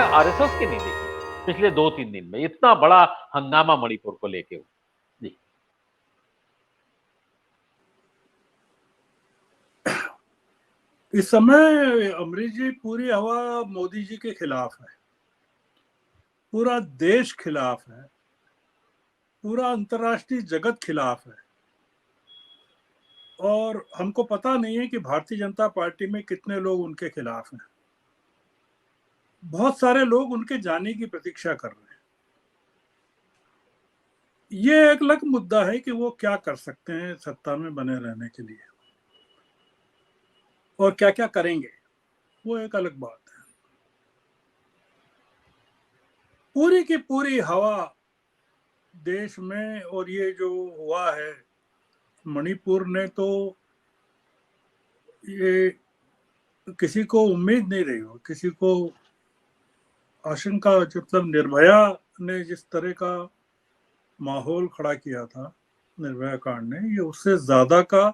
RSS की नहीं देखी पिछले 2-3 दिन में इतना बड़ा हंगामा मणिपुर को लेके हुआ। जी। इस समय अमरीश जी पूरी हवा मोदी जी के खिलाफ है, पूरा देश खिलाफ है, पूरा अंतर्राष्ट्रीय जगत खिलाफ है। और हमको पता नहीं है कि भारतीय जनता पार्टी में कितने लोग उनके खिलाफ हैं। बहुत सारे लोग उनके जाने की प्रतीक्षा कर रहे हैं। ये एक अलग मुद्दा है कि वो क्या कर सकते हैं सत्ता में बने रहने के लिए और क्या क्या करेंगे, वो एक अलग बात है। पूरी की पूरी हवा देश में, और ये जो हुआ है मणिपुर ने, तो ये किसी को उम्मीद नहीं रही हो, किसी को आशंका, मतलब निर्भया ने जिस तरह का माहौल खड़ा किया था निर्भया कांड ने, ये उससे ज्यादा का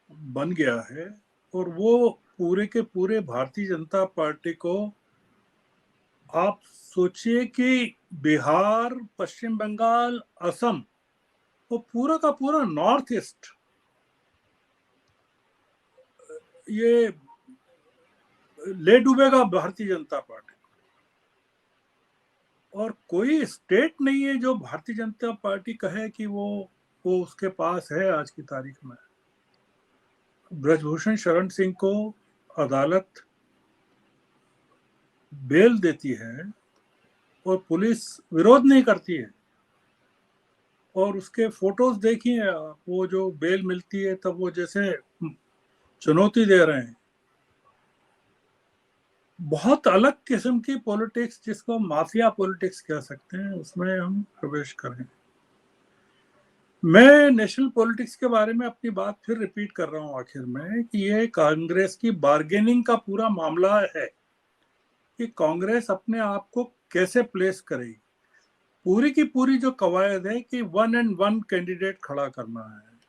बन गया है। और वो पूरे के पूरे भारतीय जनता पार्टी को, आप सोचिए कि बिहार, पश्चिम बंगाल, असम, वो पूरा का पूरा नॉर्थ ईस्ट ये ले डूबेगा भारतीय जनता पार्टी। और कोई स्टेट नहीं है जो भारतीय जनता पार्टी कहे कि वो उसके पास है आज की तारीख में। ब्रजभूषण शरण सिंह को अदालत बेल देती है और पुलिस विरोध नहीं करती है। और उसके फोटोज देखिए आप, वो जो बेल मिलती है तब वो जैसे चुनौती दे रहे हैं। बहुत अलग किस्म की पॉलिटिक्स, जिसको माफिया पॉलिटिक्स कह सकते हैं, उसमें हम प्रवेश करें। मैं नेशनल पॉलिटिक्स के बारे में अपनी बात फिर रिपीट कर रहा हूं आखिर में, कि ये कांग्रेस की बार्गेनिंग का पूरा मामला है कि कांग्रेस अपने आप को कैसे प्लेस करेगी। पूरी की पूरी जो कवायद है कि 1 एंड 1 कैंडिडेट खड़ा करना है।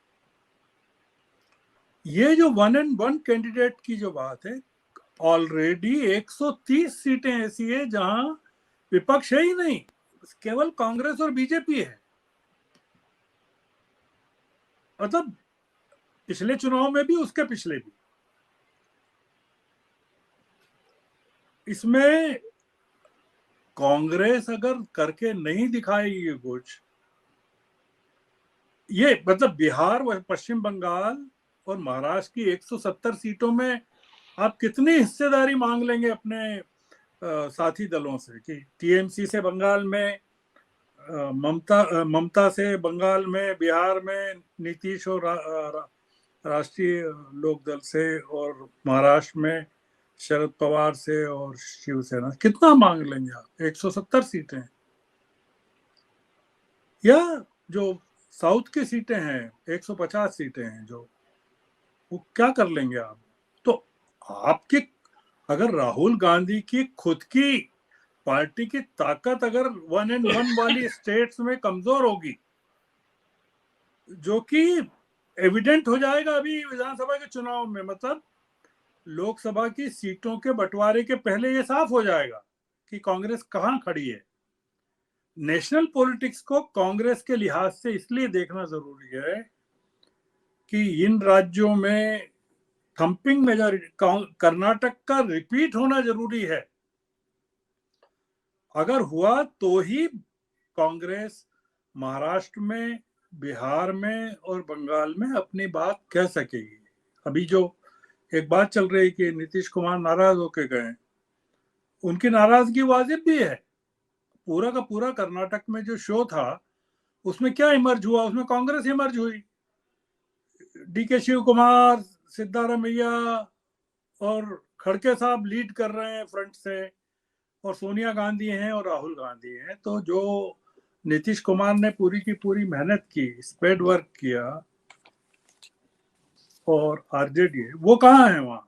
ये जो 1 एंड 1 कैंडिडेट की जो बात है, ऑलरेडी 130 सीटें ऐसी है जहां विपक्ष है ही नहीं, केवल कांग्रेस और बीजेपी है। मतलब पिछले चुनाव में भी, उसके पिछले भी। इसमें कांग्रेस अगर करके नहीं दिखाएगी कुछ, ये मतलब बिहार व पश्चिम बंगाल और महाराष्ट्र की 170 सीटों में आप कितनी हिस्सेदारी मांग लेंगे अपने साथी दलों से, कि टीएमसी से बंगाल में ममता से बंगाल में, बिहार में नीतीश और राष्ट्रीय लोक दल से, और महाराष्ट्र में शरद पवार से और शिवसेना, कितना मांग लेंगे आप? 170 सीटें। या जो साउथ की सीटें हैं 150 सीटें हैं, जो वो क्या कर लेंगे आप? तो आपकी, अगर राहुल गांधी की खुद की पार्टी की ताकत अगर 1 एंड 1 वाली स्टेट्स में कमजोर होगी, जो कि एविडेंट हो जाएगा अभी विधानसभा के चुनाव में, मतलब लोकसभा की सीटों के बंटवारे के पहले ये साफ हो जाएगा कि कांग्रेस कहां खड़ी है। नेशनल पॉलिटिक्स को कांग्रेस के लिहाज से इसलिए देखना जरूरी है कि इन राज्यों में थंपिंग मेजॉरिटी, कर्नाटक का रिपीट होना जरूरी है। अगर हुआ तो ही कांग्रेस महाराष्ट्र में, बिहार में और बंगाल में अपनी बात कह सकेगी। अभी जो एक बात चल रही कि नीतीश कुमार नाराज होके गए, उनकी नाराजगी वाजिब भी है। पूरा का पूरा कर्नाटक में जो शो था, उसमें क्या इमर्ज हुआ? उसमें कांग्रेस इमर्ज हुई। डीके शिव कुमार, सिद्धारमैया और खड़के साहब लीड कर रहे हैं फ्रंट से, और सोनिया गांधी हैं और राहुल गांधी हैं। तो जो नीतीश कुमार ने पूरी की पूरी मेहनत की, स्पेड वर्क किया, और आरजेडी है, वो कहाँ है वहां?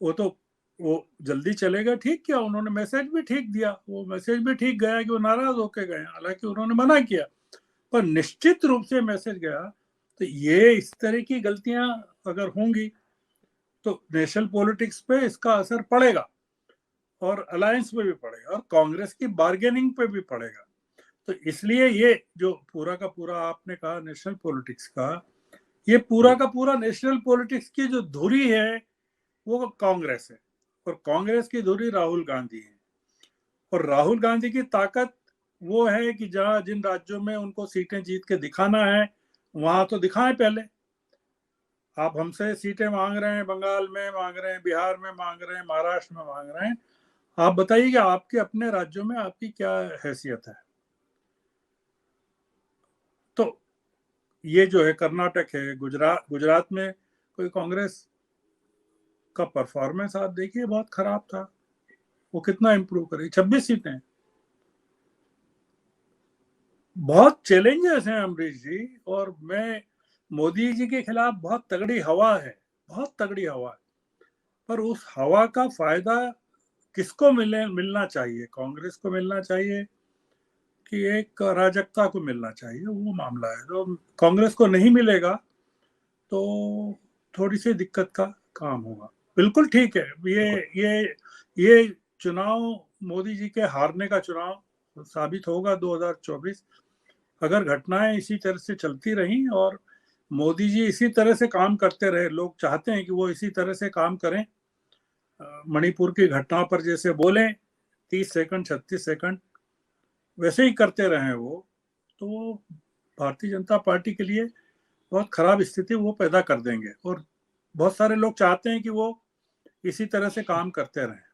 वो तो वो जल्दी चलेगा, ठीक किया उन्होंने, मैसेज भी ठीक दिया, वो मैसेज भी ठीक गया कि वो नाराज होके गए, हालांकि उन्होंने मना किया, पर निश्चित रूप से मैसेज गया। तो ये इस तरह की गलतियां अगर होंगी तो नेशनल पॉलिटिक्स पे इसका असर पड़ेगा। और अलायंस पे भी पड़ेगा और कांग्रेस की बार्गेनिंग पे भी पड़ेगा। तो इसलिए ये जो पूरा का पूरा आपने कहा नेशनल पॉलिटिक्स का, ये पूरा का पूरा नेशनल पॉलिटिक्स की जो धुरी है वो कांग्रेस है, और कांग्रेस की धुरी राहुल गांधी है। और राहुल गांधी की ताकत वो है कि जहां जिन राज्यों में उनको सीटें जीत के दिखाना है वहां तो दिखाएं पहले। आप हमसे सीटें मांग रहे हैं, बंगाल में मांग रहे हैं, बिहार में मांग रहे हैं, महाराष्ट्र में मांग रहे हैं, आप बताइए कि आपके अपने राज्यों में आपकी क्या हैसियत है। तो ये जो है कर्नाटक है, गुजरात में कोई कांग्रेस का परफॉर्मेंस आप देखिए बहुत खराब था, वो कितना इंप्रूव करे, 26 सीटें। बहुत चैलेंजेस हैं अमरीश जी, और मैं मोदी जी के खिलाफ बहुत तगड़ी हवा है, बहुत तगड़ी हवा है, पर उस हवा का फायदा किसको मिलना चाहिए? कांग्रेस को मिलना चाहिए कि एक अराजकता को मिलना चाहिए? वो मामला है। तो कांग्रेस को नहीं मिलेगा तो थोड़ी सी दिक्कत का काम होगा। बिल्कुल ठीक है, ये चुनाव मोदी जी के हारने का चुनाव साबित होगा 2024। अगर घटनाएं इसी तरह से चलती रहीं और मोदी जी इसी तरह से काम करते रहे, लोग चाहते हैं कि वो इसी तरह से काम करें, मणिपुर की घटना पर जैसे बोले 30 सेकंड 36 सेकंड वैसे ही करते रहे वो, तो वो भारतीय जनता पार्टी के लिए बहुत खराब स्थिति वो पैदा कर देंगे। और बहुत सारे लोग चाहते हैं कि वो इसी तरह से काम करते रहें।